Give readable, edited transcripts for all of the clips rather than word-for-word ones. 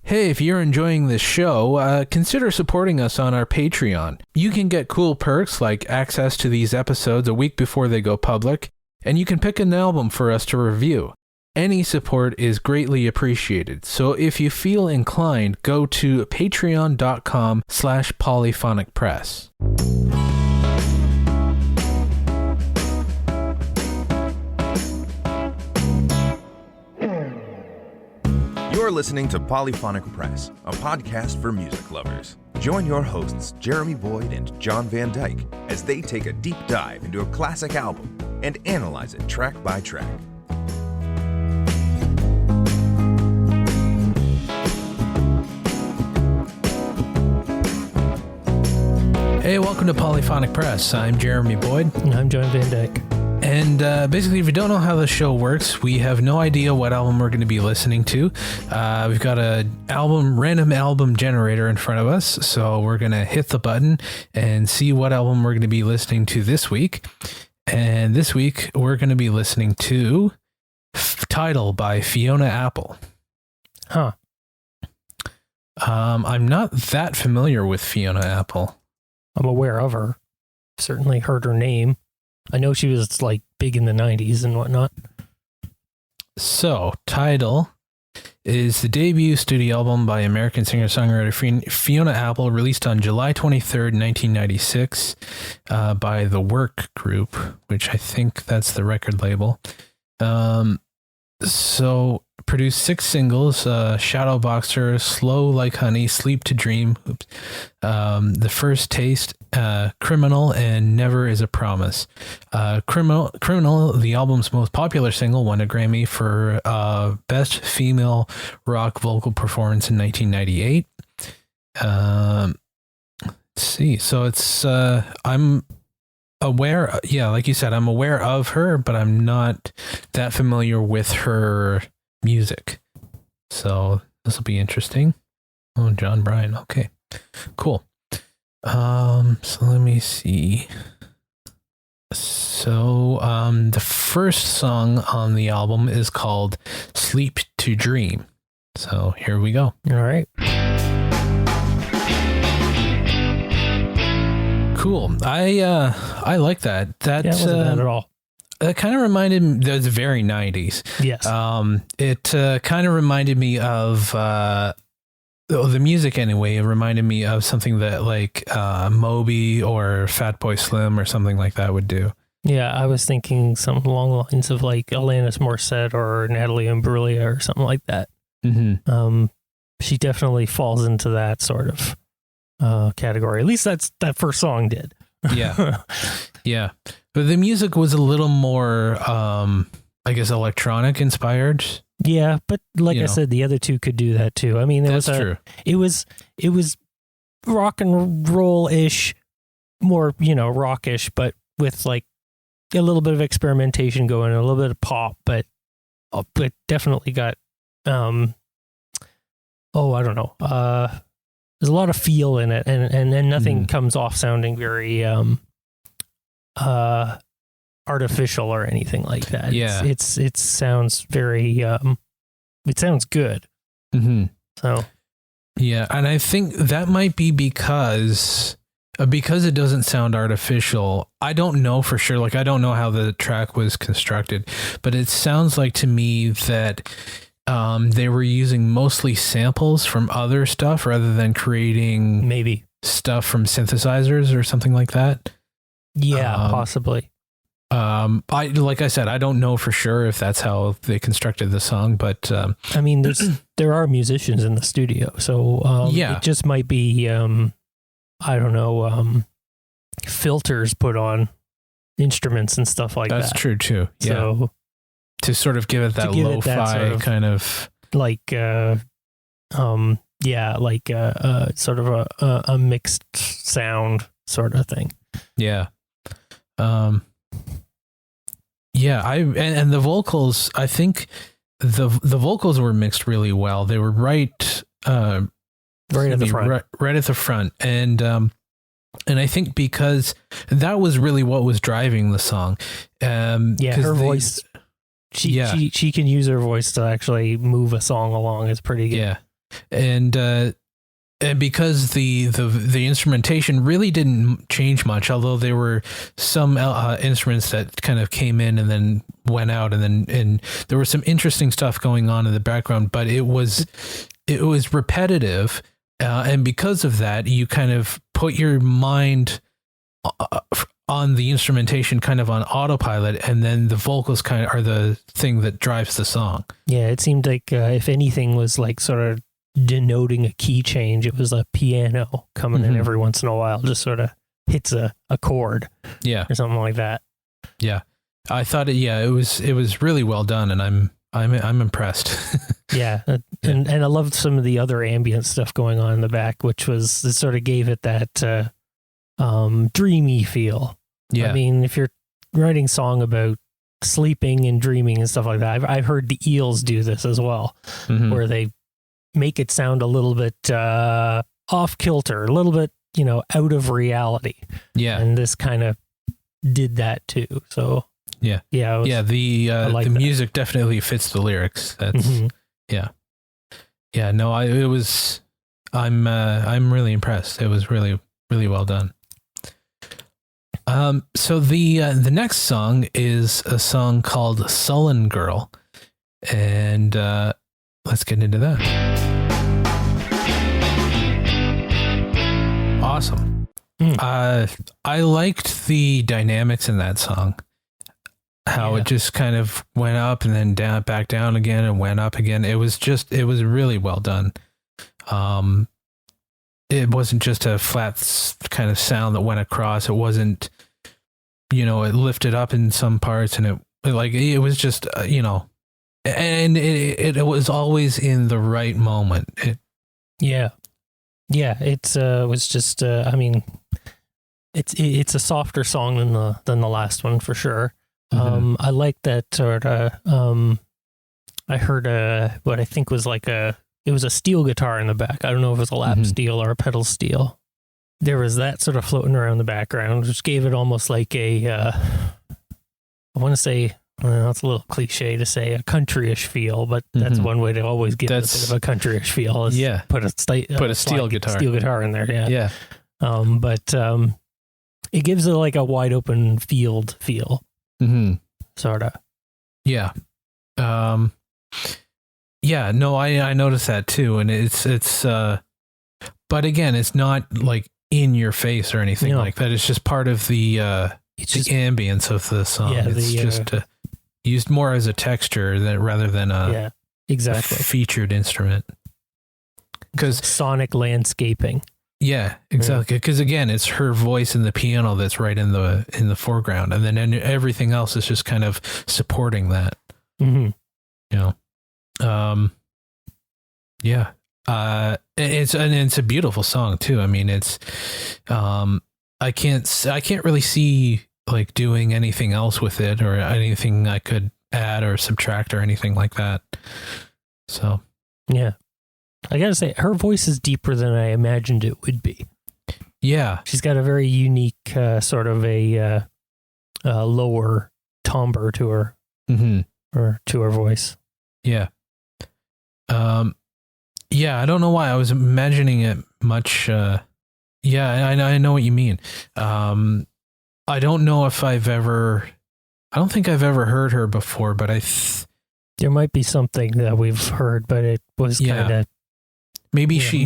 Hey, if you're enjoying this show, consider supporting us on our Patreon. You can get cool perks like access to these episodes a week before they go public, and you can pick an album for us to review. Any support is greatly appreciated, so if you feel inclined, go to patreon.com/polyphonicpress. You're listening to Polyphonic Press, a podcast for music lovers. Join your hosts, Jeremy Boyd and John Van Dyke, as they take a deep dive into a classic album and analyze it track by track. Hey, welcome to Polyphonic Press. I'm Jeremy Boyd. And I'm John Van Dyke. And basically, if you don't know how the show works, we have no idea what album we're going to be listening to. We've got a random album generator in front of us, so we're going to hit the button and see what album we're going to be listening to this week. And this week, we're going to be listening to Tidal by Fiona Apple. Huh. I'm not that familiar with Fiona Apple. I'm aware of her. Certainly heard her name. I know she was like big in the 90s and whatnot. So, Tidal is the debut studio album by American singer-songwriter Fiona Apple, released on July 23rd, 1996 by The Work Group, which I think that's the record label. So, produced 6 singles, Shadowboxer, Slow Like Honey, Sleep to Dream, The First Taste, Criminal, and Never Is a Promise. Criminal, the album's most popular single, won a Grammy for Best Female Rock Vocal Performance in 1998. Let's see. So it's, I'm aware, like you said, I'm aware of her, but I'm not that familiar with her music. So this will be interesting. Oh, John Bryan. Okay, cool. So let me see. So the first song on the album is called Sleep to Dream. So here we go. All right. Cool. I like that. That wasn't bad at all. That kind of reminded me, that was very 90s. Yes. It kind of reminded me of the music anyway. It reminded me of something that like Moby or Fatboy Slim or something like that would do. Yeah, I was thinking something along the lines of like Alanis Morissette or Natalie Imbruglia or something like that. Mm-hmm. She definitely falls into that sort of category. At least that first song did. Yeah. Yeah. But the music was a little more, I guess, electronic inspired. Yeah, but like I said, the other two could do that too. I mean, That's true. It was rock and roll-ish, more, rockish, but with like a little bit of experimentation going, a little bit of pop, but definitely got, I don't know. There's a lot of feel in it, and nothing comes off sounding very artificial or anything like that. Yeah, it sounds very it sounds good. Mm-hmm. So yeah, and I think that might be because it doesn't sound artificial. I don't know for sure. Like I don't know how the track was constructed, but it sounds like to me that they were using mostly samples from other stuff rather than creating maybe stuff from synthesizers or something like that. Yeah, possibly. Like I said, I don't know for sure if that's how they constructed the song, but I mean, there are musicians in the studio, so it just might be I don't know, filters put on instruments and stuff like that. That's true too. Yeah. So, to sort of give it that lo-fi sort of, kind of like sort of a mixed sound sort of thing. Yeah. And the vocals, I think the vocals were mixed really well. They were right at the front. Right at the front. And I think because that was really what was driving the song. Her voice, she can use her voice to actually move a song along. It's pretty good. Yeah. And because the instrumentation really didn't change much, although there were some instruments that kind of came in and then went out, and there was some interesting stuff going on in the background, but it was repetitive, and because of that, you kind of put your mind on the instrumentation kind of on autopilot, and then the vocals kind of are the thing that drives the song. Yeah, it seemed like if anything was like sort of denoting a key change, it was a piano coming in every once in a while, just sort of hits a chord, or something like that. Yeah, I thought it was really well done, and I'm impressed. Yeah, and I loved some of the other ambient stuff going on in the back, which was it sort of gave it that dreamy feel. Yeah, I mean, if you're writing song about sleeping and dreaming and stuff like that, I've heard the Eels do this as well, where they make it sound a little bit off kilter, a little bit, out of reality. Yeah. And this kind of did that too. So the music definitely fits the lyrics. That's no, I'm really impressed. It was really, really well done. So the next song is a song called Sullen Girl, and let's get into that. Awesome. I liked the dynamics in that song. How it just kind of went up and then down, back down again, and went up again. It was really well done. It wasn't just a flat kind of sound that went across. It wasn't, it lifted up in some parts, and it was just, and it was always in the right moment. It was just, I mean, it's a softer song than the last one for sure. I like that sort of, I heard what I think was it was a steel guitar in the back. I don't know if it was a lap steel or a pedal steel. There was that sort of floating around the background, which gave it almost like I want to say, it's a little cliche to say a countryish feel, but that's one way to always give it a bit of a countryish feel. Is put a steel guitar in there. Yeah. But it gives it like a wide open field feel. Sort of. Yeah. No, I noticed that too. And it's but again, it's not like in your face or anything like that. It's just part of the ambience of the song. Yeah, it's just used more as a texture rather than a featured instrument. Because sonic landscaping. Yeah, exactly. Because again, it's her voice and the piano that's right in the foreground, and then everything else is just kind of supporting that. It's a beautiful song too. I mean, it's I can't really see like doing anything else with it or anything I could add or subtract or anything like that. So yeah, I gotta say her voice is deeper than I imagined it would be. Yeah, she's got a very unique sort of a lower timbre to her, or to her voice. Yeah. Yeah, I don't know why I was imagining it much. I know what you mean. I don't know if I don't think I've ever heard her before, but there might be something that we've heard, but it was kind of maybe she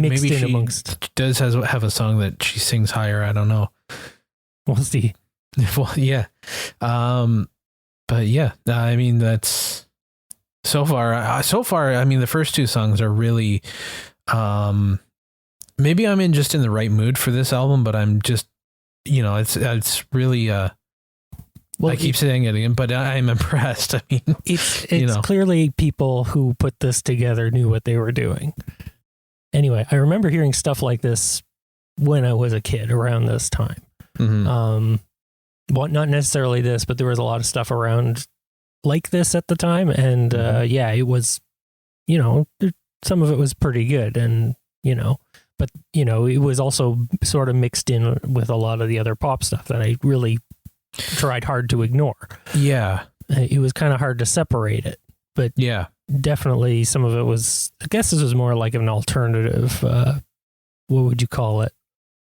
does have a song that she sings higher. I don't know. We'll see. Well, yeah. But yeah, I mean, that's so far, I mean, the first two songs are really, maybe I'm just in the right mood for this album, but I'm just, it's really, I keep saying it again, but I'm impressed. I mean, it's clearly people who put this together knew what they were doing. Anyway, I remember hearing stuff like this when I was a kid around this time. Well, not necessarily this, but there was a lot of stuff around like this at the time. And it was, some of it was pretty good. And, but, it was also sort of mixed in with a lot of the other pop stuff that I really tried hard to ignore. Yeah. It was kind of hard to separate it. But definitely some of it was, I guess this was more like an alternative, what would you call it?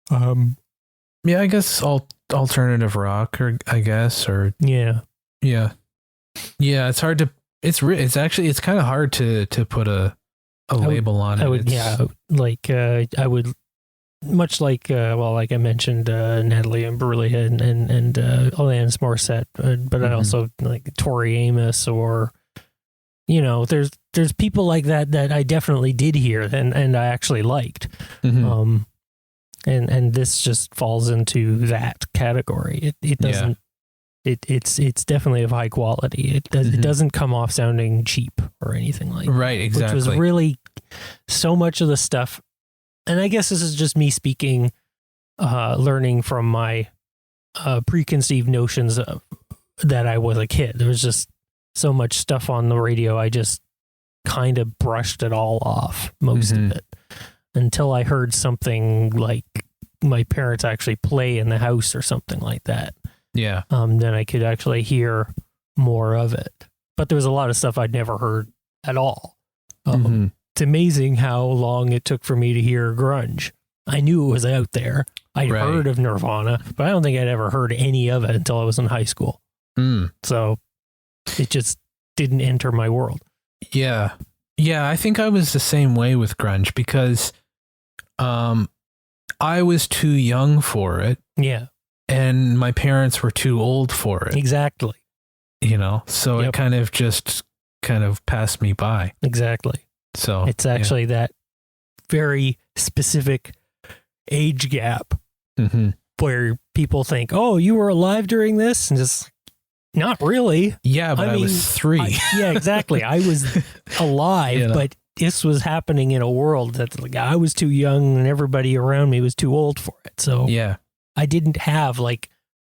Yeah, I guess alternative rock, or I guess, or yeah. It's hard to. It's kind of hard to put a label on it. I would, I would, much like like I mentioned, Natalie Imbruglia and Alanis Morissette, but I also like Tori Amos, or there's people like that I definitely did hear and I actually liked. And this just falls into that category. It doesn't. Yeah. It's definitely of high quality. It doesn't come off sounding cheap or anything like that. Right, exactly. Which was really so much of the stuff. And I guess this is just me speaking, learning from my preconceived notions of that I was a kid. There was just so much stuff on the radio. I just kind of brushed it all off, most of it, until I heard something like my parents actually play in the house or something like that. Yeah. Then I could actually hear more of it. But there was a lot of stuff I'd never heard at all. It's amazing how long it took for me to hear grunge. I knew it was out there. I'd heard of Nirvana, but I don't think I'd ever heard any of it until I was in high school. So it just didn't enter my world. Yeah. Yeah, I think I was the same way with grunge because I was too young for it. Yeah. And my parents were too old for it. Exactly. So it kind of passed me by. Exactly. So it's actually that very specific age gap where people think, oh, you were alive during this? And just not really. Yeah, but I was 3. Yeah, exactly. I was alive, but this was happening in a world that like I was too young and everybody around me was too old for it. So yeah. I didn't have like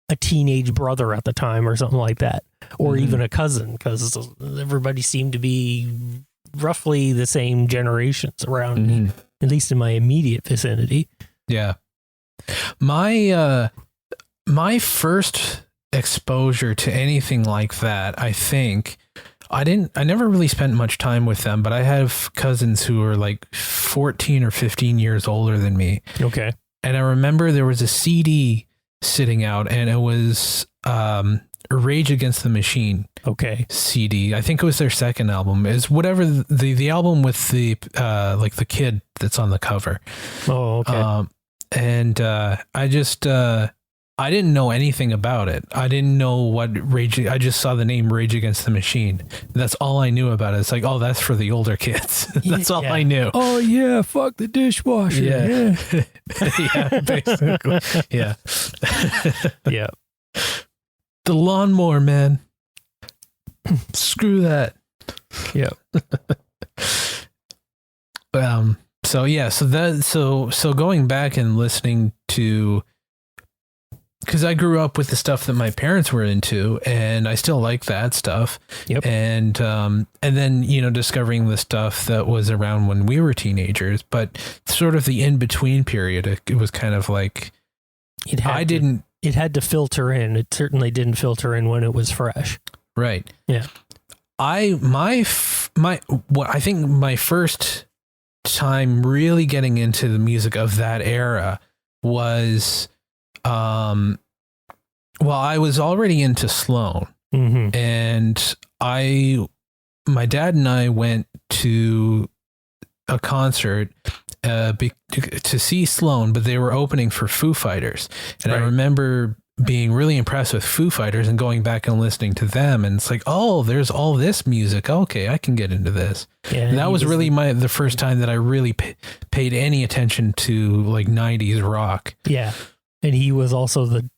a teenage brother at the time or something like that, or even a cousin, because everybody seemed to be roughly the same generations around me, at least in my immediate vicinity. Yeah. My first exposure to anything like that, I think, I never really spent much time with them, but I have cousins who are like 14 or 15 years older than me. Okay. And I remember there was a CD sitting out, and it was Rage Against the Machine. Okay. CD. I think it was their second album. Is whatever the album with the like the kid that's on the cover. Oh, okay. And I just I didn't know anything about it. I didn't know what Rage. I just saw the name Rage Against the Machine. That's all I knew about it. It's like, oh, that's for the older kids. That's all I knew. Oh yeah, fuck the dishwasher. Yeah, yeah, basically. Yeah, yeah. The lawnmower man. Screw that. Yeah. So yeah. So going back and listening to. Because I grew up with the stuff that my parents were into, and I still like that stuff. Yep. And then, discovering the stuff that was around when we were teenagers, but sort of the in-between period, it was kind of like, it had to filter in. It certainly didn't filter in when it was fresh. Right. Yeah. I think my first time really getting into the music of that era was, I was already into Sloan, and my dad and I went to a concert to see Sloan, but they were opening for Foo Fighters. And I remember being really impressed with Foo Fighters and going back and listening to them. And it's like, oh, there's all this music. Okay, I can get into this. Yeah, and that was really the first time that I really paid any attention to like 90s rock. Yeah. And he was also the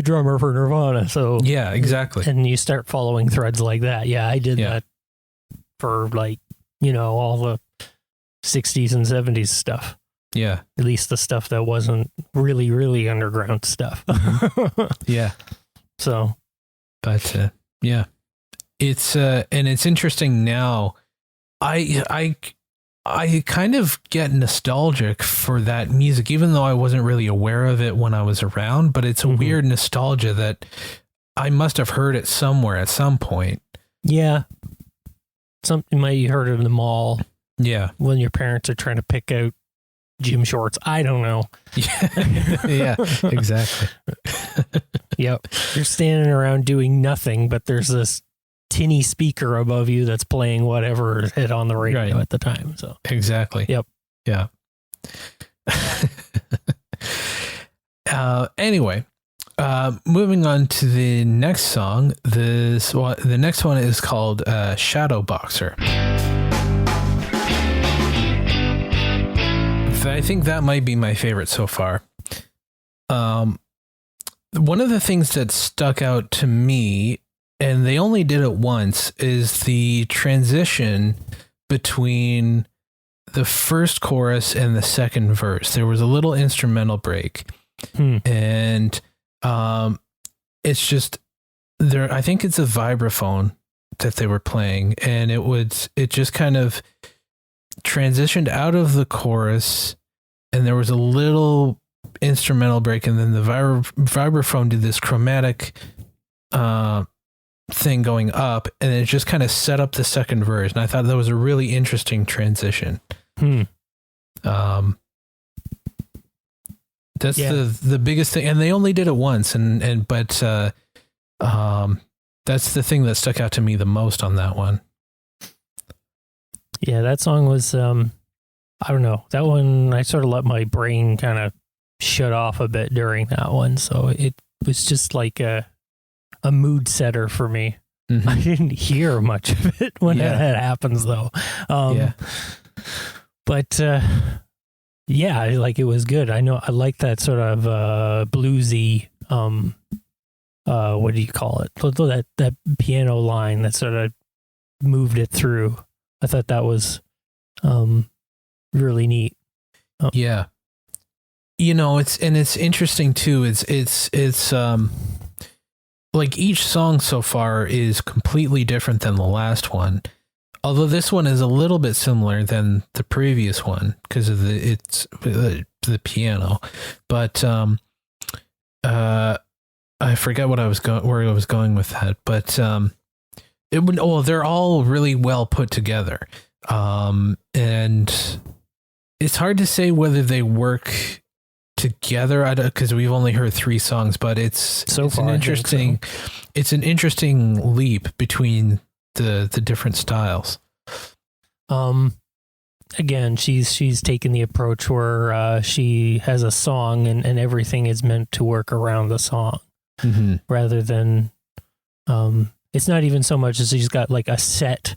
drummer for Nirvana. So yeah, exactly. And you start following threads like that. Yeah, I did that for like, all the 60s and 70s stuff. Yeah. At least the stuff that wasn't really, really underground stuff. Yeah. So. But yeah. It's and it's interesting now. I kind of get nostalgic for that music, even though I wasn't really aware of it when I was around, but it's a weird nostalgia that I must have heard it somewhere at some point. Yeah. something might you heard it in the mall Yeah. when your parents are trying to pick out gym shorts. I don't know. Yeah, exactly. Yep. You're standing around doing nothing, but there's this tinny speaker above you that's playing whatever hit on the radio at the time. So exactly. Yep. Yeah. Anyway, moving on to the next song. The next one is called Shadowboxer. I think that might be my favorite so far. One of the things that stuck out to me, and they only did it once, is the transition between the first chorus and the second verse. There was a little instrumental break, and it's just there. I think it's a vibraphone that they were playing, and it just kind of transitioned out of the chorus, and there was a little instrumental break, and then the vibraphone did this chromatic thing going up, and it just kind of set up the second verse, and I thought that was a really interesting transition. That's the biggest thing, and they only did it once, but that's the thing that stuck out to me the most on that one. Yeah, that song was I don't know. That one, I sort of let my brain kind of shut off a bit during that one. So it was just like a mood setter for me. Mm-hmm. I didn't hear much of it when that happens, though. But yeah, like it was good. I know I like that sort of bluesy, what do you call it? That piano line that sort of moved it through. I thought that was really neat. Yeah. It's interesting too. It's like each song so far is completely different than the last one. Although this one is a little bit similar than the previous one because of the piano. But I forget where I was going with that. But they're all really well put together. And it's hard to say whether they work together because we've only heard 3 songs, but it's an interesting leap between the different styles. Again, she's taken the approach where she has a song and everything is meant to work around the song, rather than it's not even so much as she's got like a set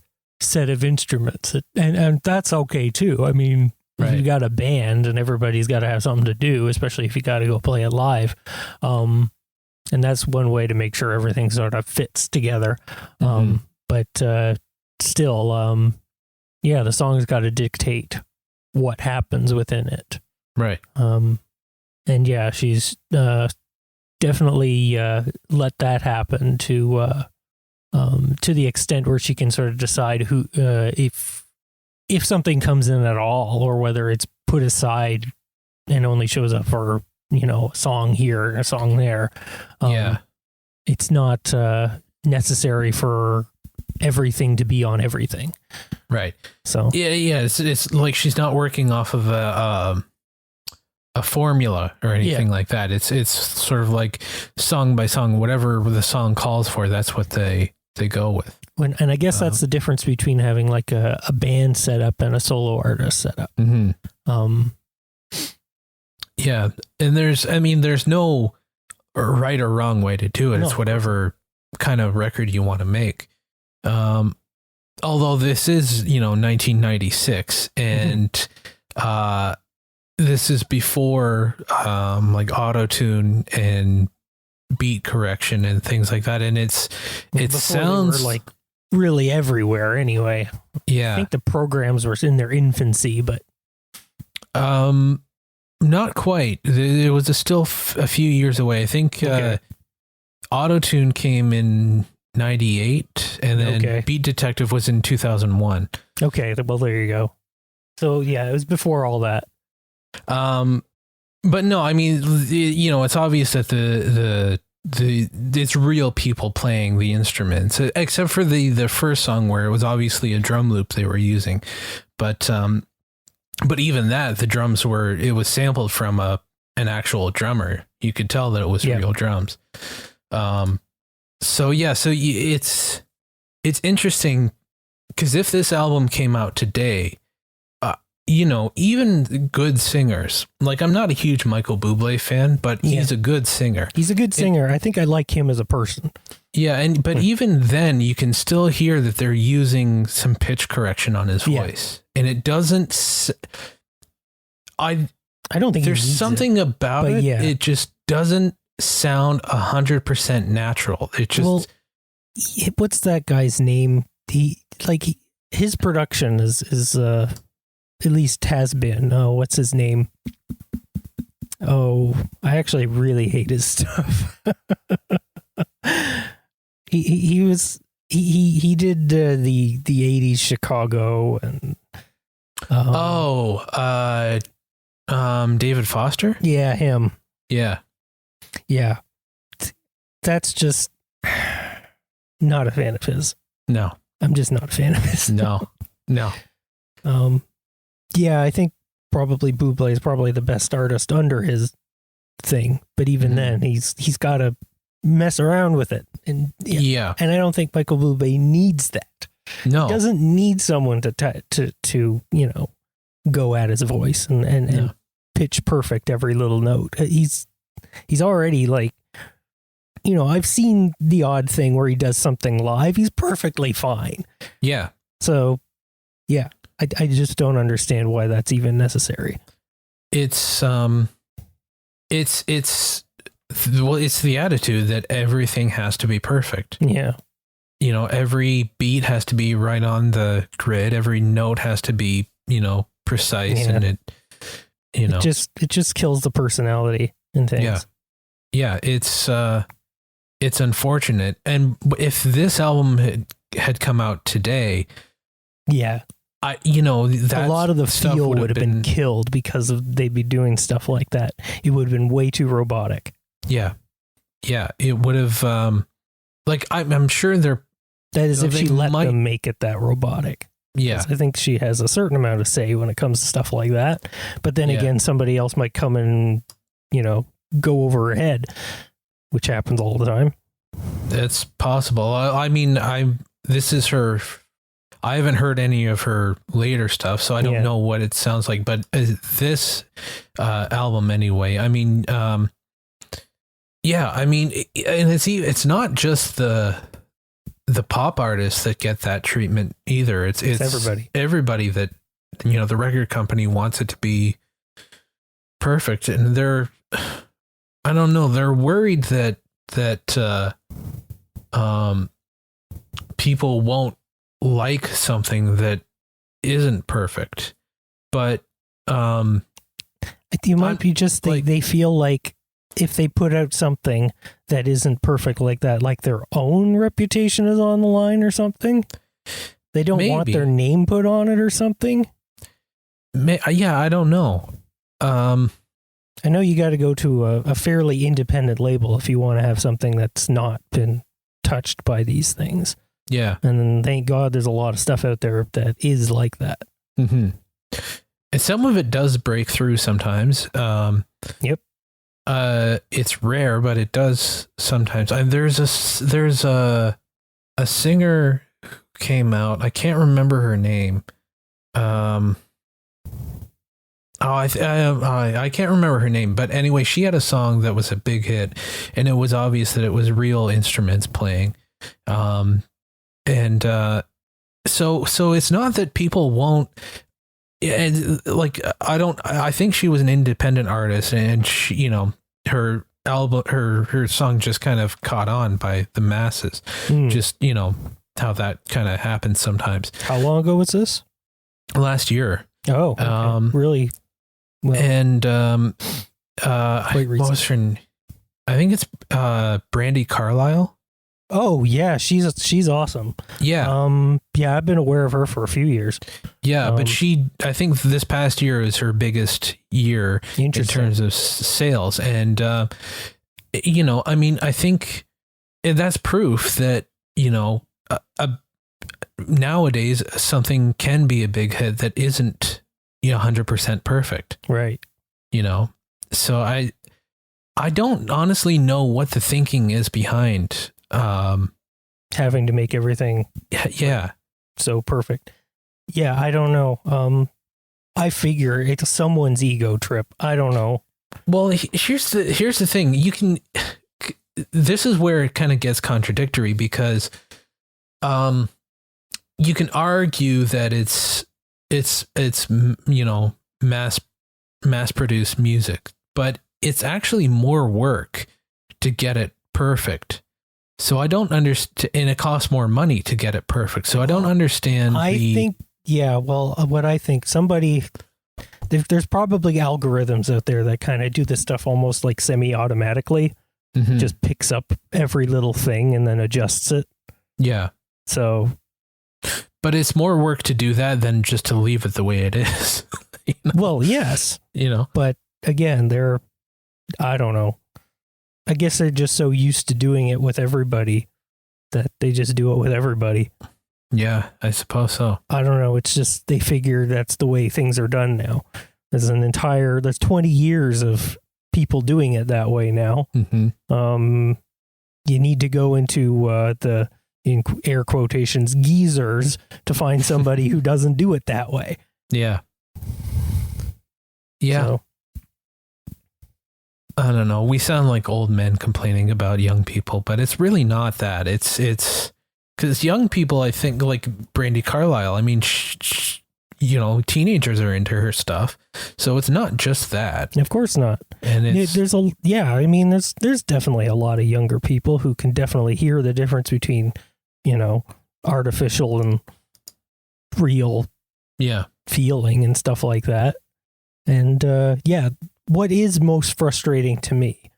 of instruments, and that's okay too. I mean, if you got a band and everybody's got to have something to do, especially if you got to go play it live. And that's one way to make sure everything sort of fits together. But still, the song's got to dictate what happens within it. Right. And yeah, she's definitely let that happen to the extent where she can sort of decide who, if something comes in at all, or whether it's put aside and only shows up for, a song here, a song there. It's not necessary for everything to be on everything. Right. So it's like she's not working off of a formula or anything like that. It's sort of like song by song, whatever the song calls for, that's what they go with. And I guess that's the difference between having like a band setup and a solo artist setup. Yeah. And there's no right or wrong way to do it. It's whatever kind of record you want to make. Although this is, 1996 and, this is before, like auto-tune and beat correction and things like that. And it sounds like really everywhere anyway. Yeah. I think the programs were in their infancy, but not quite. It was still a few years away. I think auto-tune came in 98 and then Beat Detective was in 2001. Okay, well there you go. So yeah, it was before all that. But no, I mean, it's obvious that it's real people playing the instruments, except for the first song where it was obviously a drum loop they were using. But even that, the drums it was sampled from an actual drummer. You could tell that it was real drums. So it's interesting because if this album came out today, even good singers, like I'm not a huge Michael Bublé fan, but he's a good singer. He's a good singer. I think I like him as a person. Yeah. But even then you can still hear that they're using some pitch correction on his voice, and it doesn't, I don't think there's something about it. Yeah. It just doesn't sound 100% natural. It just, what's that guy's name? His production is at least has been. Oh, what's his name? Oh, I actually really hate his stuff. he did the 80s Chicago and David Foster? Yeah, him. Yeah. Yeah. That's just not a fan of his. No. I'm just not a fan of his. No. Yeah, I think probably Bublé is probably the best artist under his thing, but even then he's got to mess around with it. And and I don't think Michael Bublé needs that. No. He doesn't need someone to go at his voice and pitch perfect every little note. He's already I've seen the odd thing where he does something live. He's perfectly fine. Yeah. So, yeah, I just don't understand why that's even necessary. It's the attitude that everything has to be perfect. Yeah. Every beat has to be right on the grid. Every note has to be, precise, and it just kills the personality and things. Yeah. Yeah. It's unfortunate. And if this album had come out today, a lot of the feel would have been killed because they'd be doing stuff like that. It would have been way too robotic. Yeah. Yeah. It would have, I'm sure that is if she let them make it that robotic. Yeah. I think she has a certain amount of say when it comes to stuff like that. But then again, somebody else might come and, go over her head, which happens all the time. That's possible. This is her. I haven't heard any of her later stuff, so I don't know what it sounds like. But this album, anyway. And it's not just the pop artists that get that treatment either. It's everybody that the record company wants it to be perfect, and they're worried that people won't like something that isn't perfect. But you might be just they feel like if they put out something that isn't perfect like that, like their own reputation is on the line or something, they don't want their name put on it or something. I don't know. I know you got to go to a fairly independent label if you want to have something that's not been touched by these things. Yeah. And thank God there's a lot of stuff out there that is like that. Mm-hmm. And some of it does break through sometimes. Yep. It's rare, but it does sometimes. There's a singer who came out. I can't remember her name. I can't remember her name, but anyway, she had a song that was a big hit, and it was obvious that it was real instruments playing. So it's not that people won't. I think she was an independent artist, and she, her album, her song just kind of caught on by the masses. Just, how that kind of happens sometimes. How long ago was this? Last year. Oh, okay. Really? Well, and what was her name? I think it's Brandy Carlisle. Oh yeah, she's awesome. Yeah. I've been aware of her for a few years. Yeah, but I think this past year is her biggest year in terms of sales, and you know, I mean, I think that's proof that, you know, nowadays something can be a big hit that isn't, you know, 100% perfect. Right. You know, so I don't honestly know what the thinking is behind having to make everything so perfect. Yeah, I don't know. I figure it's someone's ego trip. I don't know. Well, here's the thing. This is where it kind of gets contradictory because you can argue that it's you know, mass produced music, but it's actually more work to get it perfect. So I don't understand, and it costs more money to get it perfect. So I don't understand. What I think there's probably algorithms out there that kind of do this stuff almost like semi-automatically, just picks up every little thing and then adjusts it. Yeah. So, but it's more work to do that than just to leave it the way it is. You know? Well, yes, you know, but again, I don't know. I guess they're just so used to doing it with everybody that they just do it with everybody. Yeah, I suppose so. I don't know. It's just they figure that's the way things are done now. There's 20 years of people doing it that way now. Mm-hmm. You need to go into the, in air quotations, geezers to find somebody who doesn't do it that way. Yeah. Yeah. So, I don't know. We sound like old men complaining about young people, but it's really not that. It's because young people, I think, like Brandi Carlile, I mean, you know, teenagers are into her stuff, so it's not just that. Of course not. And there's definitely a lot of younger people who can definitely hear the difference between, you know, artificial and real, feeling and stuff like that. And what is most frustrating to me,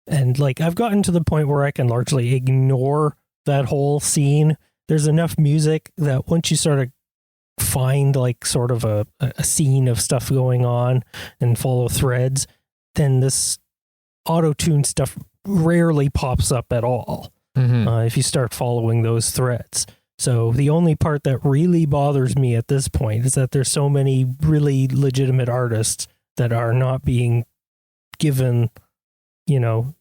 and like I've gotten to the point where I can largely ignore that whole scene. There's enough music that once you sort of find like sort of a scene of stuff going on and follow threads, then this auto-tune stuff rarely pops up at all. If you start following those threads. So the only part that really bothers me at this point is that there's so many really legitimate artists that are not being given, you know,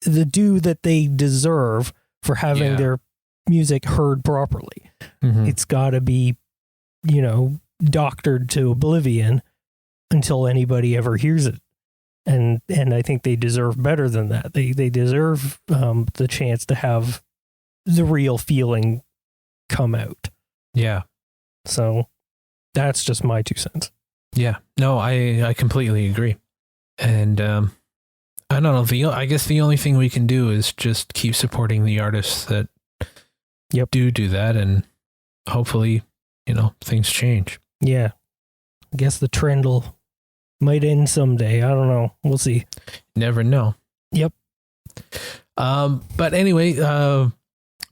the due that they deserve for having their music heard properly. It's got to be, you know, doctored to oblivion until anybody ever hears it. And I think they deserve better than that. They deserve the chance to have the real feeling come out. Yeah. So that's just my 2 cents. Yeah. No, I completely agree. And I don't know. I guess the only thing we can do is just keep supporting the artists that do that, and hopefully, you know, things change. Yeah. I guess the trend might end someday. I don't know. We'll see. Never know. Yep. But anyway,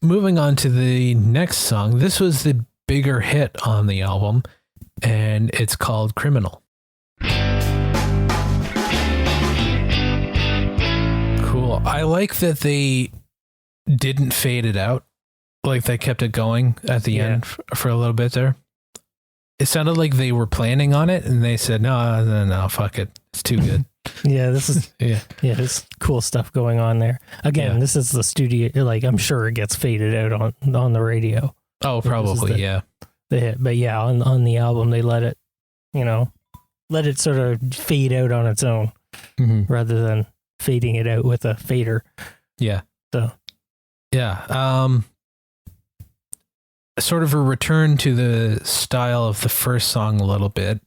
moving on to the next song. This was the bigger hit on the album, and it's called Criminal. Cool. I like that they didn't fade it out. Like they kept it going at the end for a little bit there. It sounded like they were planning on it, and they said, no, fuck it. It's too good. This is, there's cool stuff going on there. Again, this is the studio, like, I'm sure it gets faded out on the radio. Oh, probably, the hit. But yeah, on the album, they let it sort of fade out on its own, rather than fading it out with a fader. Yeah. So. Yeah. Sort of a return to the style of the first song a little bit.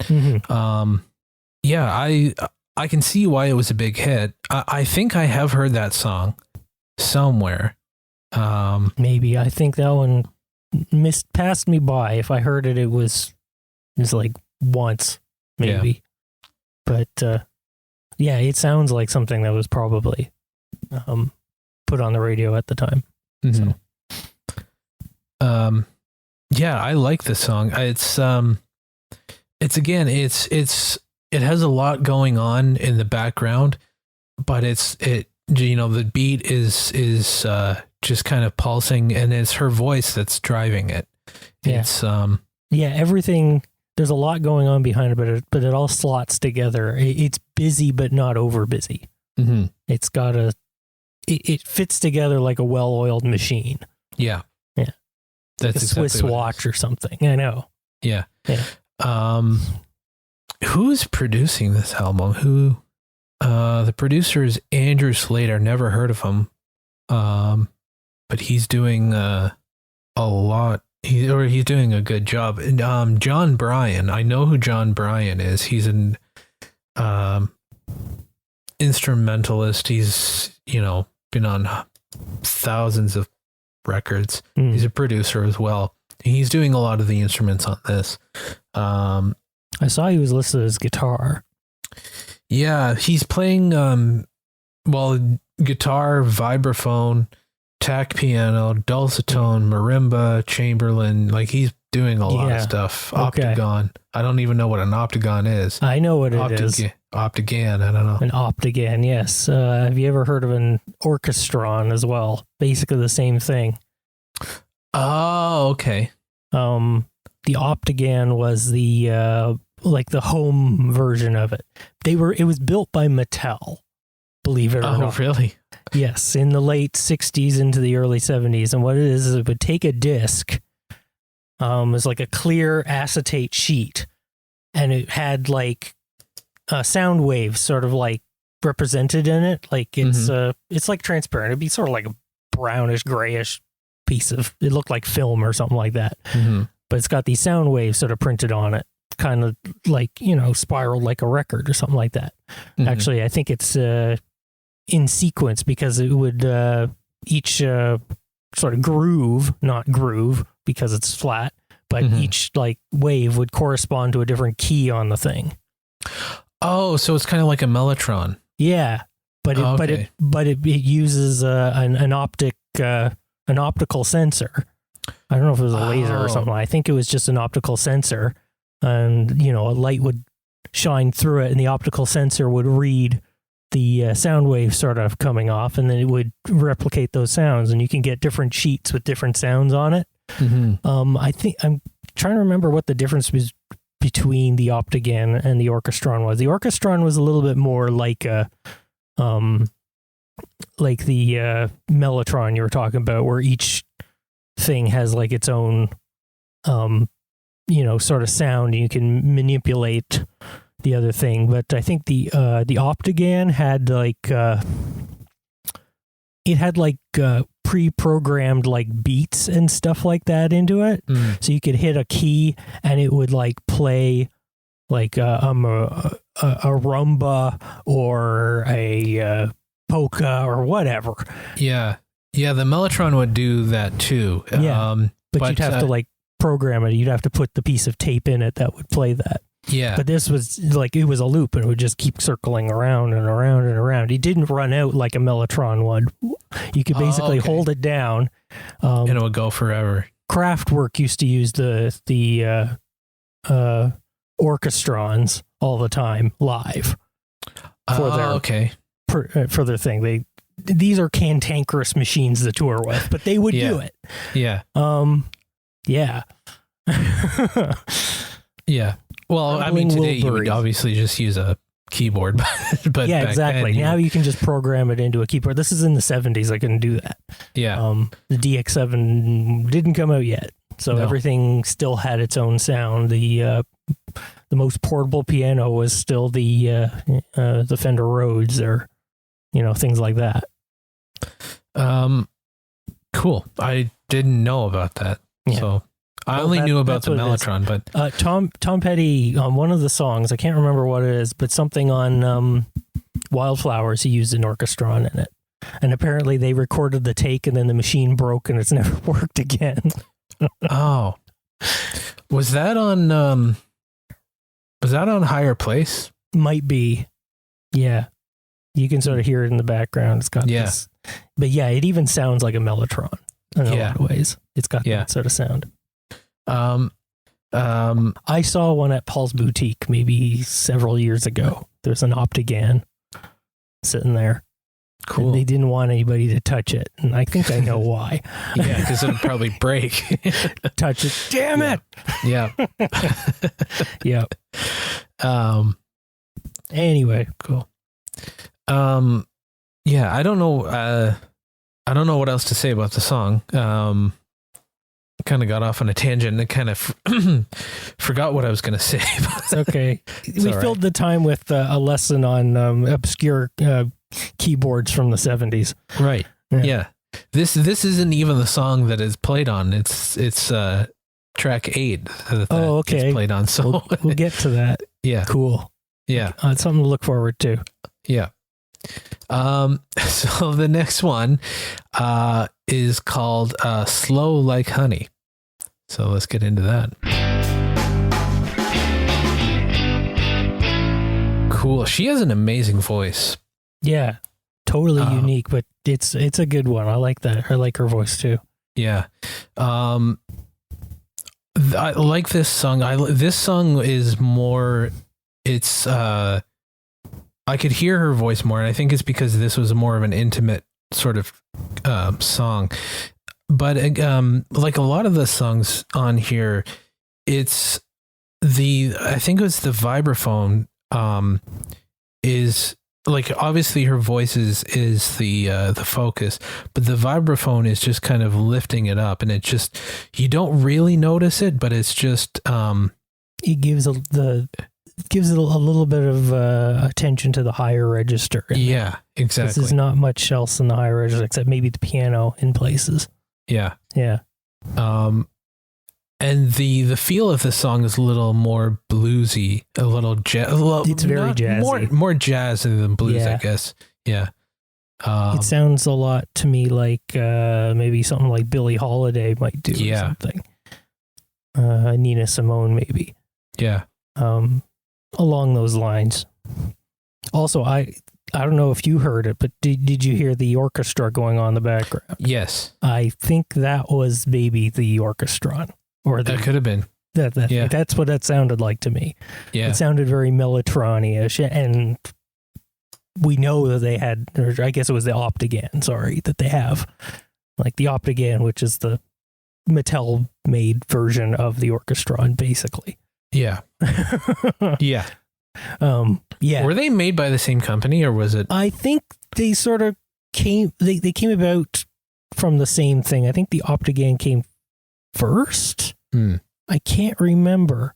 I can see why it was a big hit. I think I have heard that song somewhere. Maybe. I think that one passed me by. If I heard it, it was like once, maybe. Yeah. But it sounds like something that was probably put on the radio at the time. So. I like this song. It has a lot going on in the background, but it the beat is just kind of pulsing, and it's her voice that's driving it. Yeah. It's everything. There's a lot going on behind it, but it all slots together. It's busy, but not over busy. Mm-hmm. It's got it fits together like a well-oiled machine. Yeah. Yeah. That's like a Swiss exactly watch or something. I know. Yeah. Yeah. Who's producing this album? The producer is Andrew Slater. Never heard of him. But he's doing a lot. He's doing a good job. And John Bryan, I know who John Bryan is. He's an instrumentalist. He's been on thousands of records. He's a producer as well. He's doing a lot of the instruments on this. I saw he was listed as guitar. Yeah, he's playing guitar, vibraphone, tack piano, dulcitone, marimba, chamberlin. Like, he's doing a lot of stuff. Okay. Optagon. I don't even know what an optagon is. I know what it is. Optagan. I don't know. An optagan, yes. Have you ever heard of an orchestron as well? Basically the same thing. Oh, okay. The optagan was the the home version of it. It was built by Mattel, believe it or not. Oh, really? Yes, in the late 60s into the early 70s. And what it is it would take a disc, it's like a clear acetate sheet, and it had like sound waves sort of like represented in it. Like it's like transparent. It'd be sort of like a brownish, grayish piece of, it looked like film or something like that. Mm-hmm. But it's got these sound waves sort of printed on it, kind of like, spiraled like a record or something like that. Mm-hmm. Actually, I think it's in sequence, because it would each sort of groove, not groove because it's flat, but each like wave would correspond to a different key on the thing. Oh, so it's kind of like a mellotron. Yeah, but it uses an optical sensor. I don't know if it was a laser or something. I think it was just an optical sensor, and a light would shine through it, and the optical sensor would read the sound wave sort of coming off, and then it would replicate those sounds, and you can get different sheets with different sounds on it. Mm-hmm. I think I'm trying to remember what the difference was between the optagan and the orchestron was. The orchestron was a little bit more like like the mellotron you were talking about, where each thing has like its own sort of sound, and you can manipulate the other thing. But I think the optagan had pre-programmed like beats and stuff like that into it. So you could hit a key and it would like play like a rumba or a polka or whatever. Yeah, the mellotron would do that too. Yeah, but you'd have to like program it. You'd have to put the piece of tape in it that would play that. Yeah. But this was like, it was a loop, and it would just keep circling around and around and around. It didn't run out like a mellotron would. You could basically hold it down. And it would go forever. Kraftwerk used to use the orchestrons all the time live for their thing. These are cantankerous machines to tour with, but they would do it. Yeah. Yeah. Yeah. Well, I mean, today you would obviously just use a keyboard, but yeah, exactly. Now you can just program it into a keyboard. This is in the 70s. I couldn't do that. Yeah. The DX7 didn't come out yet, so everything still had its own sound. The most portable piano was still the Fender Rhodes, or things like that. Cool. I didn't know about that. Yeah. So I only knew about the mellotron, but Tom Petty on one of the songs, I can't remember what it is, but something on Wildflowers, he used an orchestron in it, and apparently they recorded the take, and then the machine broke, and it's never worked again. Oh, was that on Higher Place? Might be. Yeah, you can sort of hear it in the background. It's got this, but yeah, it even sounds like a mellotron in a lot of ways. It's got that sort of sound. I saw one at Paul's Boutique maybe several years ago. There's an optagan sitting there. Cool. And they didn't want anybody to touch it. And I think I know why. Yeah, because it'll probably break. Touch it. Damn it. Yeah. Yeah. Anyway. Cool. Yeah, I don't know what else to say about the song. Kind of got off on a tangent and kind of forgot what I was going to say. It's okay. We filled the time with a lesson on obscure keyboards from the 70s. Right. Yeah. This isn't even the song that is played on. It's track 8 that okay. is played on. So we'll get to that. Yeah. Cool. Yeah. It's something to look forward to. Yeah. So the next one is called Slow Like Honey. So let's get into that. Cool. She has an amazing voice. Yeah. Totally unique, but it's a good one. I like that. I like her voice too. Yeah. I like this song. This song is more, it's, I could hear her voice more, and I think it's because this was more of an intimate sort of song. But like a lot of the songs on here, it's I think it was the vibraphone is like, obviously her voice is the focus, but the vibraphone is just kind of lifting it up, and it just, you don't really notice it, but it's just it gives it a little bit of attention to the higher register. Yeah, exactly. There's not much else in the higher register except maybe the piano in places. Yeah. Yeah. And the feel of the song is a little more bluesy, a little it's very jazzy. More jazzy than blues, I guess. Yeah. It sounds a lot to me like maybe something like Billie Holiday might do or something. Nina Simone maybe. Yeah. Along those lines. Also, I don't know if you heard it, but did you hear the orchestra going on in the background? Yes. I think that was maybe the orchestra. Or that could have been. That's what that sounded like to me. Yeah. It sounded very Mellotron-ish, and we know that they had, or I guess it was the Optigan, that they have. Like the Optigan, which is the Mattel-made version of the orchestra, basically. Yeah. Yeah. Yeah. Were they made by the same company, or was it? I think they sort of came, they came about from the same thing. I think the Optigan came first. I can't remember,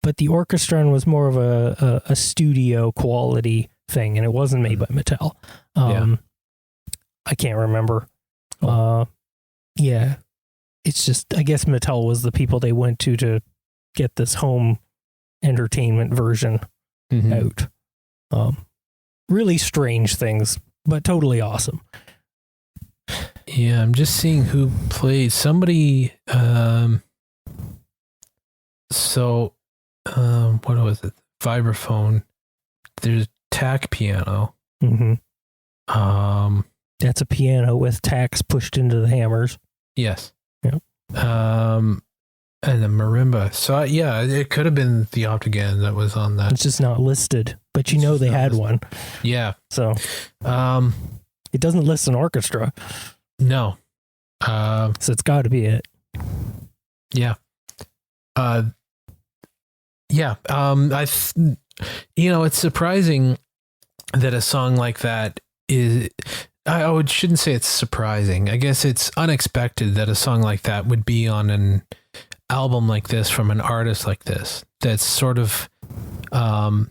but the Orchestron was more of a studio quality thing, and it wasn't made by Mattel. I can't remember. Yeah. It's just, I guess Mattel was the people they went to get this home entertainment version out. Really strange things, but totally awesome. Yeah, I'm just seeing who played. Somebody, what was it? Vibraphone. There's tack piano. That's a piano with tacks pushed into the hammers. Yes. Yep. And the marimba. So it could have been the Optigan that was on that. It's just not listed, but they had one. Yeah. So, it doesn't list an orchestra. No. So it's got to be it. Yeah. It's surprising that a song like that is, shouldn't say it's surprising. I guess it's unexpected that a song like that would be on an album like this from an artist like this. That's sort of, I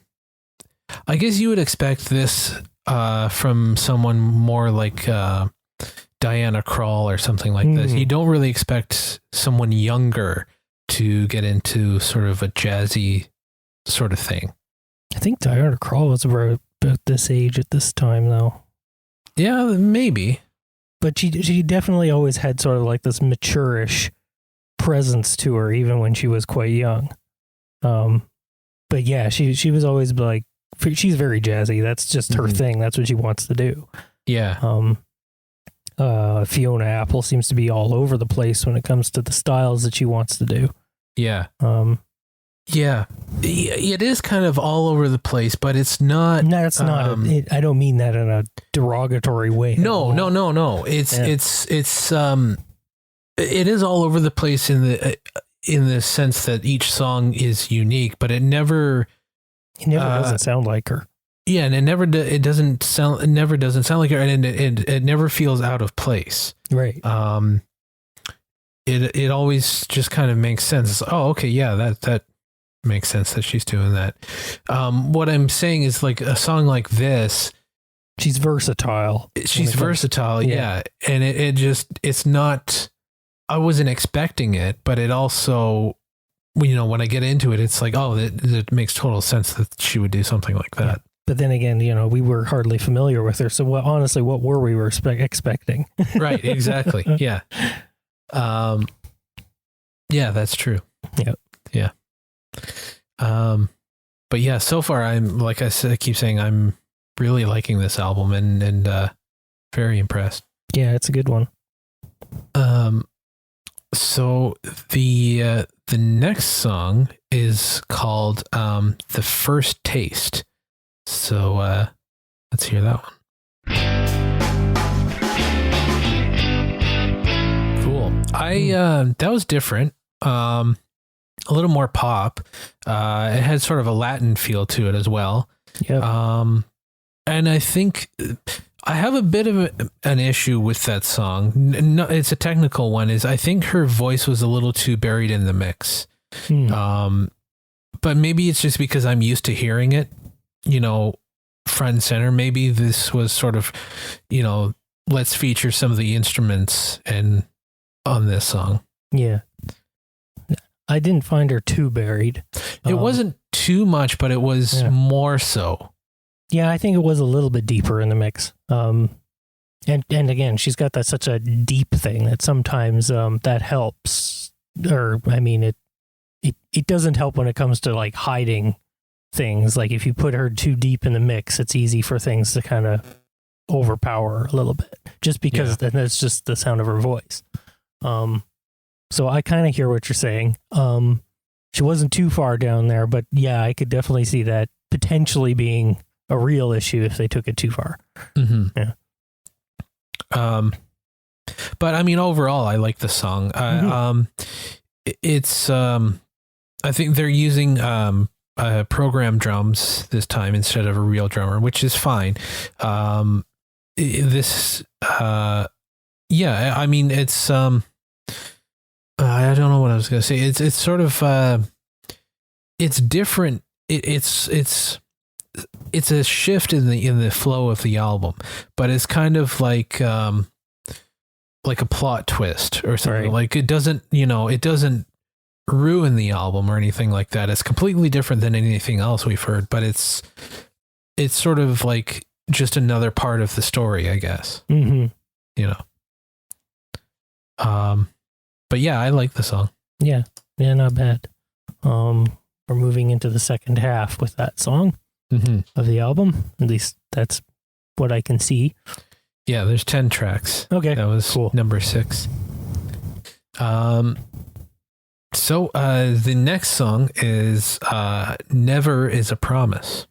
guess you would expect this from someone more like Diana Krall or something like this. You don't really expect someone younger to get into sort of a jazzy sort of thing. I think Diana Krall was about this age at this time, though. Yeah, maybe. But she definitely always had sort of like this mature-ish presence to her, even when she was quite young. But yeah, she was always like, she's very jazzy. That's just her thing. That's what she wants to do. Yeah. Fiona Apple seems to be all over the place when it comes to the styles that she wants to do. Yeah. Yeah, it is kind of all over the place, but it's not. No, it's not. I don't mean that in a derogatory way. No. It is all over the place in the sense that each song is unique, but it never doesn't sound like her. Yeah, and it doesn't sound like her, and it never feels out of place. Right. It always just kind of makes sense. It's, oh, okay, yeah, that makes sense that she's doing that. What I'm saying is, like, a song like this, she's versatile. She's versatile, yeah. And it's not, I wasn't expecting it, but it also, when I get into it, it's like, oh, it makes total sense that she would do something like that. Yeah. But then again, we were hardly familiar with her. So honestly, what were we expecting? Right, exactly. Yeah. Yeah, that's true. Yep. Yeah. But yeah, so far I'm, like I said, I keep saying I'm really liking this album and very impressed. Yeah, it's a good one. So the next song is called The First Taste. So let's hear that one. Cool. That was different. A little more pop. It had sort of a Latin feel to it as well. Yeah. And I think I have a bit of an issue with that song. No, it's a technical one. I think her voice was a little too buried in the mix. But maybe it's just because I'm used to hearing it, front and center. Maybe this was sort of, let's feature some of the instruments on this song. Yeah. I didn't find her too buried. It wasn't too much, but it was more so. Yeah, I think it was a little bit deeper in the mix. And again, she's got such a deep thing that sometimes that helps. Or I mean, it doesn't help when it comes to like hiding things. Like if you put her too deep in the mix, it's easy for things to kind of overpower her a little bit, just because then it's just the sound of her voice. So I kind of hear what you're saying. She wasn't too far down there, but yeah, I could definitely see that potentially being a real issue if they took it too far. Mm-hmm. Yeah. But I mean, overall, I like the song. It's I think they're using program drums this time instead of a real drummer, which is fine. I mean, it's I don't know what I was going to say. It's sort of it's different. It's a shift in the flow of the album, but it's kind of like a plot twist or something. Right. Like it doesn't ruin the album or anything like that. It's completely different than anything else we've heard, but it's sort of like just another part of the story, I guess. Mm-hmm. But yeah, I like the song. Yeah, not bad. We're moving into the second half with that song of the album. At least that's what I can see. Yeah, there's 10 tracks. Okay, that was cool. Number 6. So the next song is Never Is a Promise.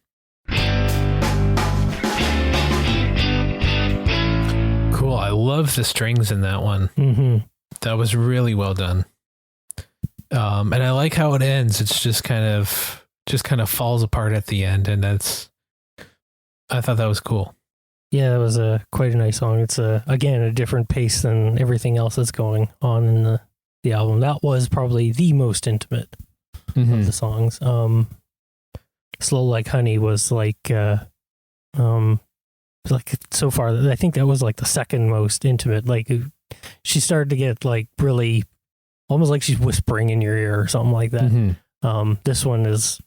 Cool. I love the strings in that one. Mm-hmm. That was really well done. And I like how it ends. It's just kind of falls apart at the end. And I thought that was cool. Yeah, that was quite a nice song. It's again, a different pace than everything else that's going on in the album. That was probably the most intimate of the songs. Slow Like Honey was like so far, I think that was like the second most intimate. Like she started to get like really almost like she's whispering in your ear or something like that. Mm-hmm. This one is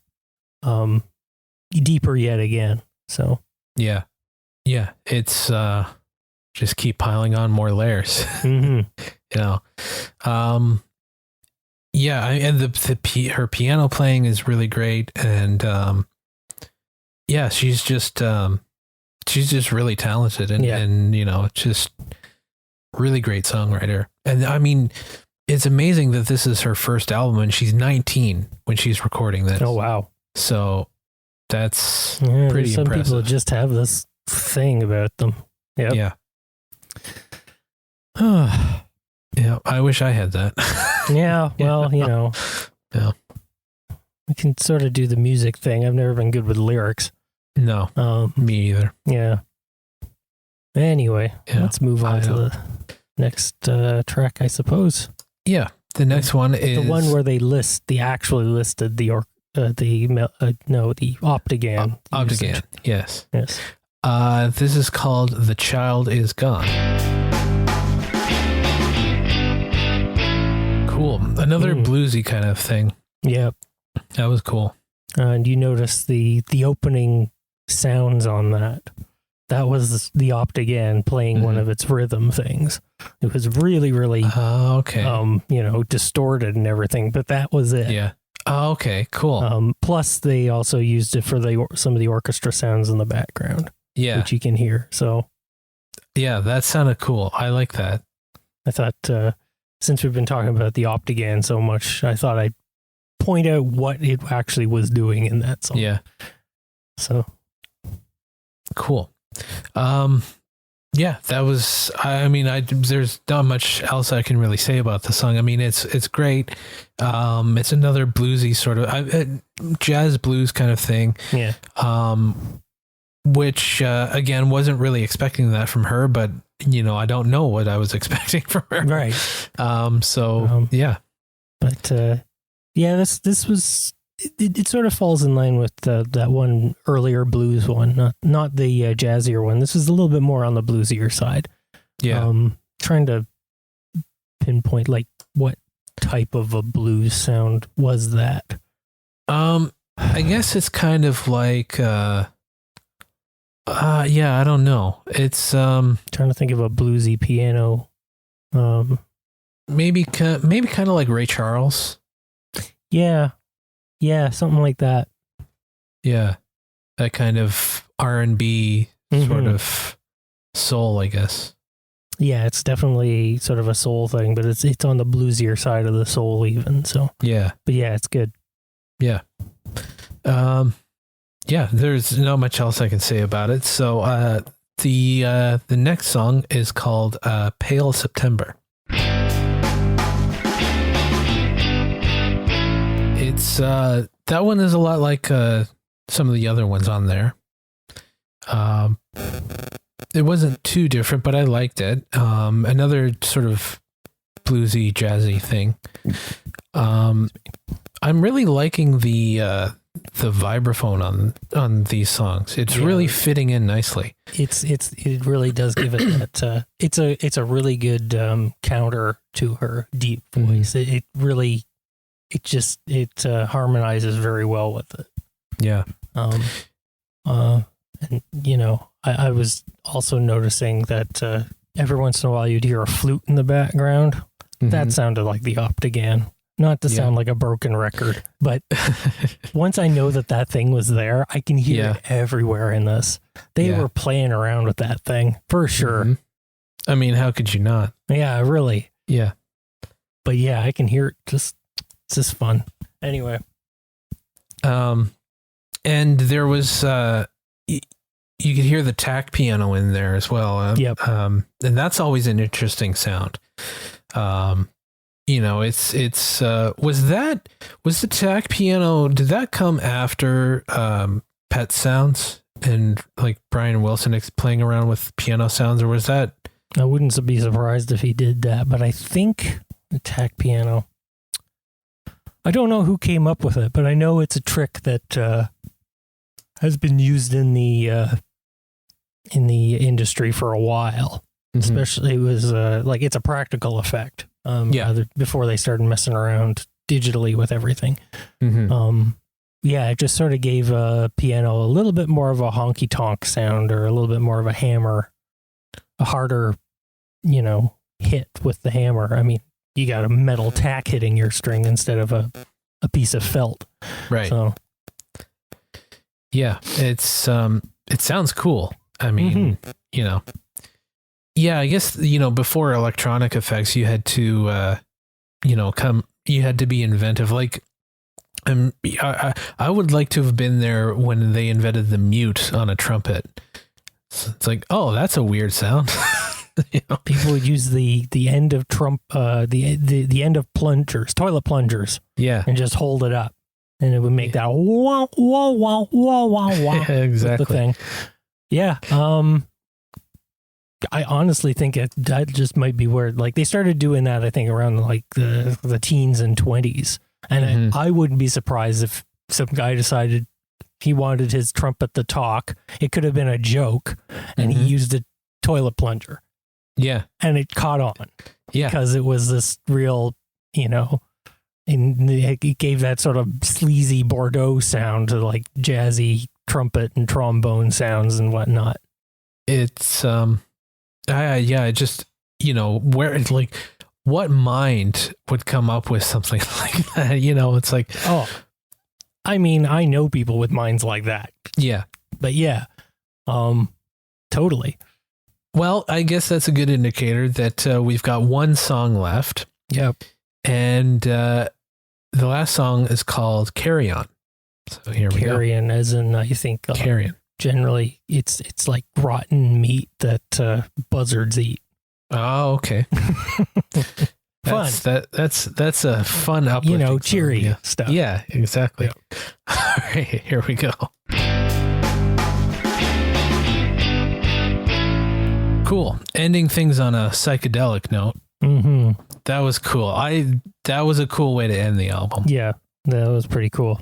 deeper yet again. So yeah, it's just keep piling on more layers. Mm-hmm. And her piano playing is really great, and she's just really talented and just really great songwriter. And I mean, it's amazing that this is her first album and she's 19 when she's recording this. Oh, wow. So that's Yeah, pretty some impressive. people just have this thing about them. Yep. Yeah. Yeah. I wish I had that. Yeah. Well, Yeah. we can sort of do the music thing. I've never been good with lyrics. No, me either. Yeah. Anyway, Yeah, let's move on to the next track, I suppose. Yeah. The next one is the one where they actually listed the Optigan. Optigan. Yes. Yes. This is called The Child Is Gone. Cool. Another bluesy kind of thing. Yeah. That was cool. And you notice the opening sounds on that. That was the Optigan playing one of its rhythm things. It was really, really, okay. distorted and everything, but that was it. Yeah. Oh, okay. Cool. Plus, they also used it for some of the orchestra sounds in the background. Yeah. Which you can hear. So, yeah, that sounded cool. I like that. I thought, since we've been talking about the Optigan so much, I thought I'd point out what it actually was doing in that song. Yeah. So cool. Yeah, that was, there's not much else I can really say about the song. I mean, it's great. It's another bluesy sort of jazz blues kind of thing. Yeah. Which, again, wasn't really expecting that from her, but I don't know what I was expecting from her. Right. Yeah. But, yeah, this was, it sort of falls in line with that one earlier blues one, not the jazzier one. This is a little bit more on the bluesier side. Yeah. Trying to pinpoint like what type of a blues sound was that. I guess it's kind of like, yeah, I don't know. It's, trying to think of a bluesy piano. Maybe kind of like Ray Charles. Yeah, something like that. Yeah, that kind of R&B sort of soul, I guess. Yeah, it's definitely sort of a soul thing, but it's on the bluesier side of the soul even. So yeah, but yeah, it's good. Yeah, yeah. There's not much else I can say about it. So the next song is called "Pale September." It's that one is a lot like some of the other ones on there. It wasn't too different, but I liked it. Another sort of bluesy, jazzy thing. I'm really liking the vibraphone on these songs. It's really fitting in nicely. It really does give it that. It's a really good counter to her deep voice. It really. It harmonizes very well with it. Yeah. And I was also noticing that every once in a while you'd hear a flute in the background. That sounded like the Optigan. Not to sound like a broken record, but once I know that thing was there, I can hear it everywhere in this. They were playing around with that thing for sure. I mean, how could you not? Yeah, really. Yeah. But yeah, I can hear it. It's just fun. Anyway. And there was, you could hear the tack piano in there as well. Yep. And that's always an interesting sound. It's was the tack piano, did that come after, Pet Sounds and like Brian Wilson playing around with piano sounds, or was that? I wouldn't be surprised if he did that, but I think the tack piano, I don't know who came up with it, but I know it's a trick that has been used in the industry for a while. Especially, it was it's a practical effect. Before they started messing around digitally with everything. It just sort of gave a piano a little bit more of a honky tonk sound, or a little bit more of a hammer, a harder, hit with the hammer. I mean, you got a metal tack hitting your string instead of a piece of felt. Right. So, yeah, it's, it sounds cool. I mean, yeah, I guess, before electronic effects, you had to you had to be inventive. Like, I would like to have been there when they invented the mute on a trumpet. So it's like, oh, that's a weird sound. People would use the end of the end of plungers, toilet plungers, and just hold it up, and it would make that wah wah wah wah wah wah. Exactly. The thing. Yeah. I honestly think that just might be where, like, they started doing that, I think, around like the teens and 20s. And I wouldn't be surprised if some guy decided he wanted his trumpet to talk. It could have been a joke, and he used a toilet plunger. Yeah. And it caught on. Yeah. Because it was this real, and it gave that sort of sleazy Bordeaux sound to like jazzy trumpet and trombone sounds and whatnot. It's, it just, where it's like, what mind would come up with something like that? It's like, oh, I mean, I know people with minds like that. Yeah. But yeah, totally. Well, I guess that's a good indicator that we've got one song left. Yep. And the last song is called Carry On. So here we go. Carrion, as in, I think, carrion. Generally, it's like rotten meat that buzzards eat. Oh, okay. Fun. That's a fun uplifting cheery stuff. Yeah, exactly. Yep. All right, here we go. Cool. Ending things on a psychedelic note. Mm-hmm. That was cool. That was a cool way to end the album. Yeah, that was pretty cool.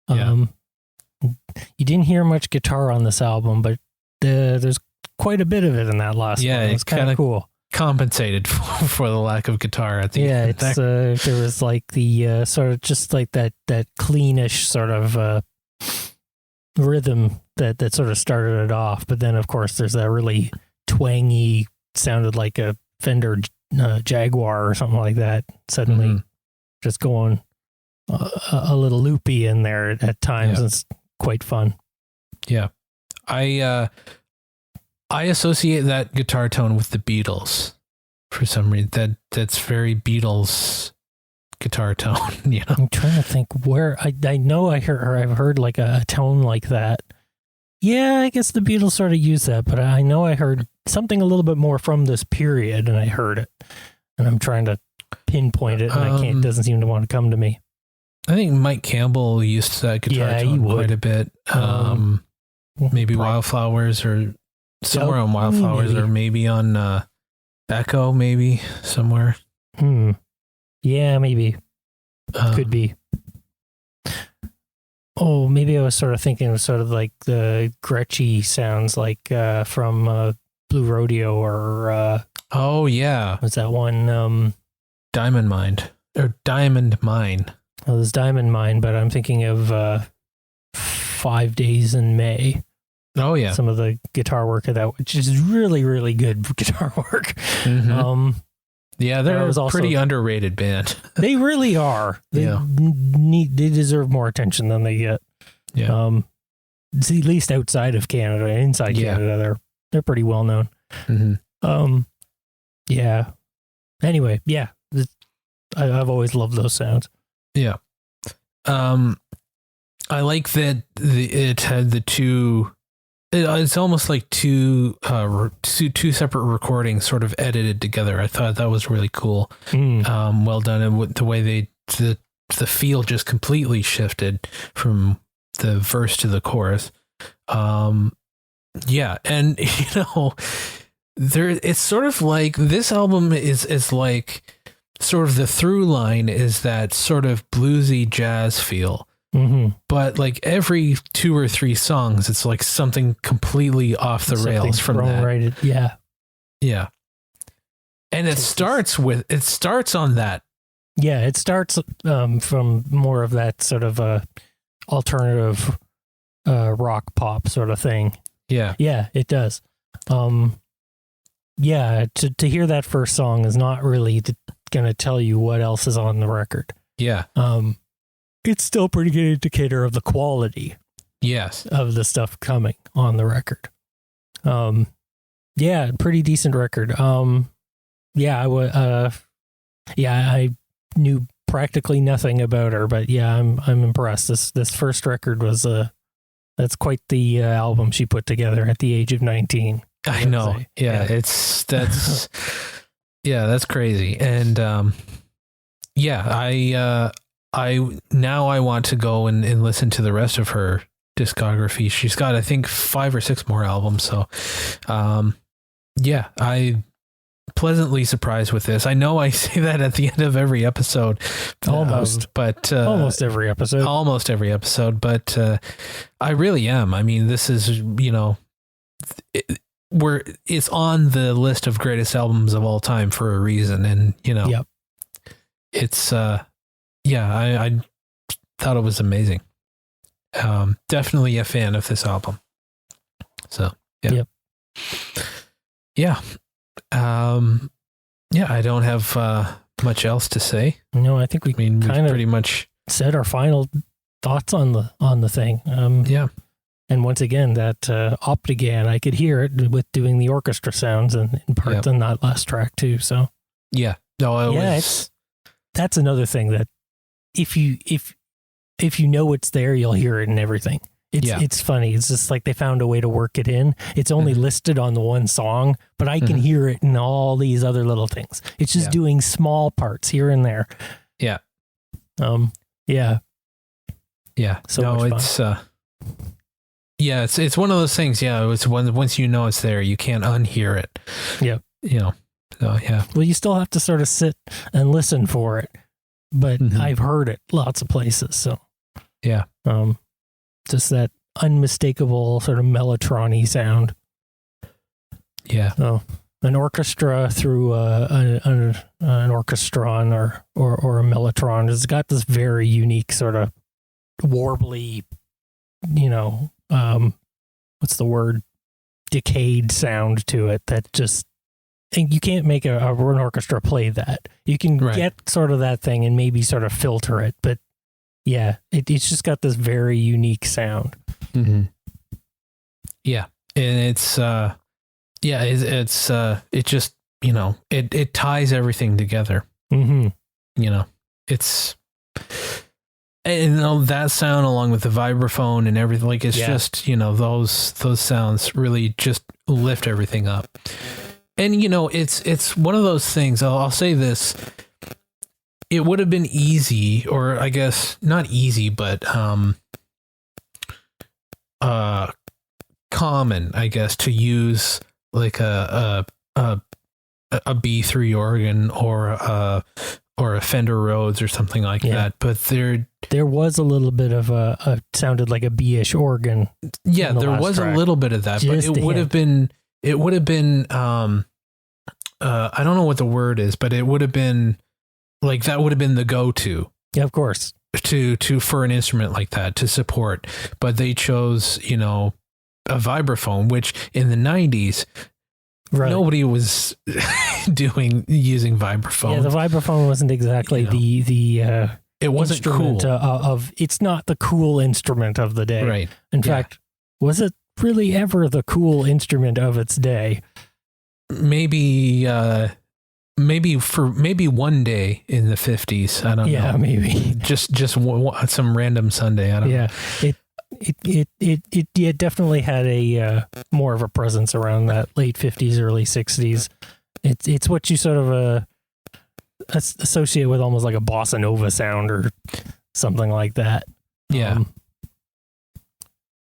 Yeah. You didn't hear much guitar on this album, but there's quite a bit of it in that last one. It was kind of cool. Compensated for the lack of guitar at the end. Yeah, there was like the sort of just like that cleanish sort of rhythm that sort of started it off, but then of course there's that really twangy, sounded like a Fender Jaguar or something like that, suddenly just going a little loopy in there at times. Yeah. It's quite fun. Yeah. I associate that guitar tone with the Beatles for some reason. That's very Beatles guitar tone. I'm trying to think where I know I've heard like a tone like that. Yeah, I guess the Beatles sort of use that, but I know I heard something a little bit more from this period, and I heard it, and I'm trying to pinpoint it, and I can't. It doesn't seem to want to come to me. I think Mike Campbell used that guitar tone quite a bit. Maybe Wildflowers or somewhere on Wildflowers, or maybe on Echo, maybe somewhere. Yeah, maybe. Could be. Oh, maybe I was sort of thinking of sort of like the Gretschy sounds like from Blue Rodeo or oh yeah, what's that one? Diamond Mine. Oh, there's Diamond Mine, but I'm thinking of 5 Days in May. Oh yeah, some of the guitar work of that, which is really, really good guitar work. Mm-hmm. Yeah, they're a pretty underrated band. They really are. They deserve more attention than they get. Yeah. At least outside of Canada, inside Canada, they're pretty well known. Mm-hmm. Yeah. Anyway, yeah, I've always loved those sounds. Yeah. I like that it had the two. It's almost like two separate recordings sort of edited together. I thought that was really cool. Well done. And with the way the feel just completely shifted from the verse to the chorus. Yeah. And it's sort of like this album is like sort of the through line is that sort of bluesy jazz feel. Mm-hmm. But like every 2 or 3 songs, it's like something completely off the rails from that. Yeah. Yeah. And it starts on that. Yeah. It starts from more of that sort of alternative rock pop sort of thing. Yeah. Yeah, it does. Yeah. To hear that first song is not really going to tell you what else is on the record. Yeah. It's still a pretty good indicator of the quality. Yes. Of the stuff coming on the record. Yeah, pretty decent record. Yeah, I knew practically nothing about her, but yeah, I'm impressed. This first record was that's quite the album she put together at the age of 19. I know. Yeah, that's yeah, that's crazy. And I want to go and listen to the rest of her discography. She's got, I think, 5 or 6 more albums. So, I pleasantly surprised with this. I know I say that at the end of every episode, but almost every episode, but I really am. I mean, this is, it's on the list of greatest albums of all time for a reason. And, yep. It's, I thought it was amazing. Definitely a fan of this album. So, yeah. Yep. Yeah. I don't have much else to say. No, I think we we've pretty much said our final thoughts on the thing. Yeah. And once again, that Optigan, I could hear it with doing the orchestra sounds and in parts on that last track too. So yeah, no, that's another thing that if you know it's there, you'll hear it in everything. It's funny. It's just like they found a way to work it in. It's only listed on the one song, but I can hear it in all these other little things. It's just doing small parts here and there. Yeah. Yeah. So much fun. It's one of those things. Yeah. It's once you know it's there, you can't unhear it. Yep. So yeah. Well, you still have to sort of sit and listen for it, but I've heard it lots of places. So yeah. Just that unmistakable sort of mellotron-y sound. Yeah. Oh, an orchestra through an orchestron or a mellotron has got this very unique sort of warbly, what's the word? Decayed sound to it that just, and you can't make an orchestra play that. You can get sort of that thing and maybe sort of filter it, but yeah, it's just got this very unique sound. Mm-hmm. Yeah, and it's it just it ties everything together. Mm-hmm. It's and that sound along with the vibraphone and everything, like it's just those sounds really just lift everything up. And it's one of those things. I'll say this. It would have been easy, or I guess not easy, but common, I guess, to use like a B3 organ or a Fender Rhodes or something like that. But there was a little bit of a sounded like a B-ish organ. Yeah, there was track. A little bit of that, but it would have been I don't know what the word is, but it would have been like that would have been the go-to. Yeah, of course. To for an instrument like that to support, but they chose a vibraphone, which in the 90s nobody was using vibraphone. Yeah, the vibraphone wasn't exactly the it wasn't cool of it's not the cool instrument of the day. Right. In fact, was it really ever the cool instrument of its day? Maybe one day in the 50s. I don't know. Yeah, maybe. Just some random Sunday. I don't know. It definitely had a more of a presence around that late 50s, early 60s. It's what you sort of associate with almost like a bossa nova sound or something like that. Yeah.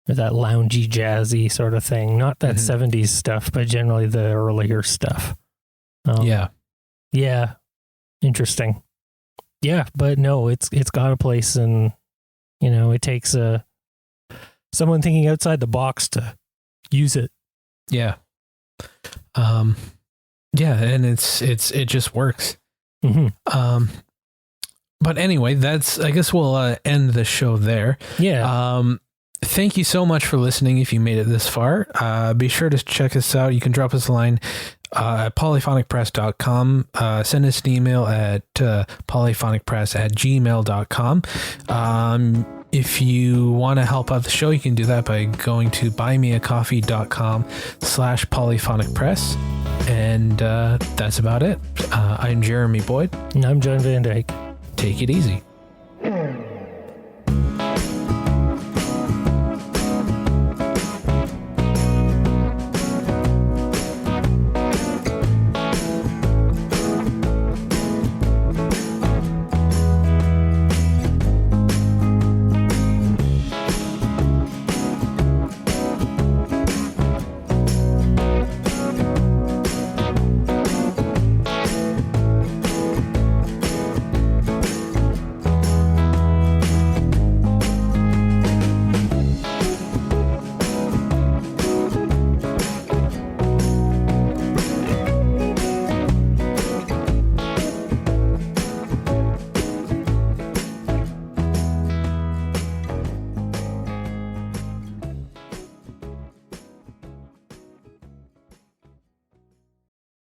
Or that loungy, jazzy sort of thing. Not that 70s stuff, but generally the earlier stuff. Yeah. Interesting. Yeah, but no, it's got a place, and it takes someone thinking outside the box to use it. Yeah. And it just works. Mm-hmm. But anyway, I guess we'll end the show there. Yeah. Thank you so much for listening. If you made it this far, be sure to check us out. You can drop us a line at polyphonicpress.com. Send us an email at polyphonicpress@gmail.com. If you want to help out the show, you can do that by going to buymeacoffee.com/polyphonicpress. And that's about it. I'm Jeremy Boyd. And I'm John Van Dyke. take it easy.